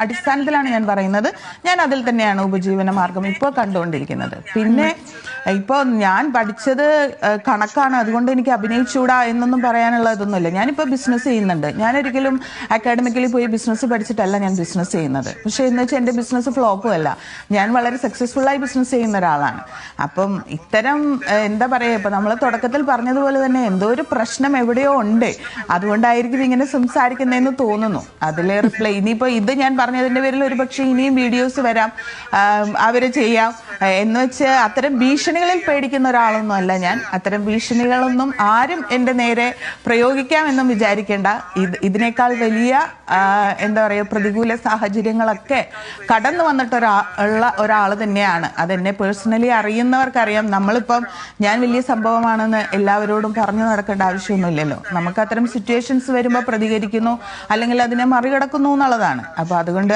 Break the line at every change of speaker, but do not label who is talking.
അടിസ്ഥാനത്തിലാണ് ഞാൻ പറയുന്നത്. ഞാൻ അതിൽ തന്നെയാണ് ഉപജീവന മാർഗം ഇപ്പോൾ കണ്ടുകൊണ്ടിരിക്കുന്നത്. പിന്നെ ഇപ്പോൾ ഞാൻ പഠിച്ചത് കണക്കാണ്, അതുകൊണ്ട് എനിക്ക് അഭിനയിച്ചൂടാ എന്നൊന്നും പറയാനുള്ള ഇതൊന്നുമില്ല. ഞാനിപ്പോൾ ബിസിനസ് ചെയ്യുന്നുണ്ട്. ഞാനൊരിക്കലും അക്കാഡമിക്കലി പോയി ബിസിനസ് പഠിച്ചിട്ടല്ല ഞാൻ ബിസിനസ് ചെയ്യുന്നത്. പക്ഷേ എന്ന് വെച്ചാൽ എൻ്റെ ബിസിനസ് ഫ്ലോപ്പും അല്ല, ഞാൻ വളരെ സക്സസ്ഫുള്ളായി ബിസിനസ് ചെയ്യുന്ന ഒരാളാണ്. അപ്പം ഇത്തരം എന്താ പറയുക, ഇപ്പം നമ്മൾ തുടക്കത്തിൽ പറഞ്ഞതുപോലെ തന്നെ എന്തോ ഒരു പ്രശ്നം എവിടെയോ ഉണ്ട്, അതുകൊണ്ടായിരിക്കും ഇങ്ങനെ സംസാരിക്കുന്നതെന്ന് തോന്നുന്നു. അതിൽ റിപ്ലൈ ഇനിയിപ്പോൾ ഇത് ഞാൻ പറഞ്ഞതിൻ്റെ പേരിൽ ഒരു പക്ഷേ ഇനിയും വീഡിയോസ് വരാം, അവർ ചെയ്യാം എന്ന് വെച്ച് അത്തരം ഭീഷണികളിൽ പേടിക്കുന്ന ഒരാളൊന്നും അല്ല ഞാൻ. അത്തരം ഭീഷണികളൊന്നും ആരും എൻ്റെ നേരെ പ്രയോഗിക്കാമെന്നും വിചാരിക്കേണ്ട. ഇതിനേക്കാൾ വലിയ എന്താ പറയുക പ്രതികൂല സാഹചര്യങ്ങളൊക്കെ കടന്നു വന്നിട്ടുള്ള ഒരാൾ തന്നെയാണ്. അതെന്നെ പേഴ്സണലി അറിയുന്നവർക്കറിയാം. നമ്മളിപ്പം ഞാൻ വലിയ സംഭവമാണെന്ന് എല്ലാവരോടും പറഞ്ഞു നടക്കേണ്ട ആവശ്യമൊന്നുമില്ലല്ലോ. നമുക്ക് അത്തരം സിറ്റുവേഷൻസ് വരുമ്പോൾ പ്രതികരിക്കുന്നു അല്ലെങ്കിൽ അതിനെ മറികടക്കുന്നു എന്നുള്ളതാണ്. അപ്പോൾ അതുകൊണ്ട്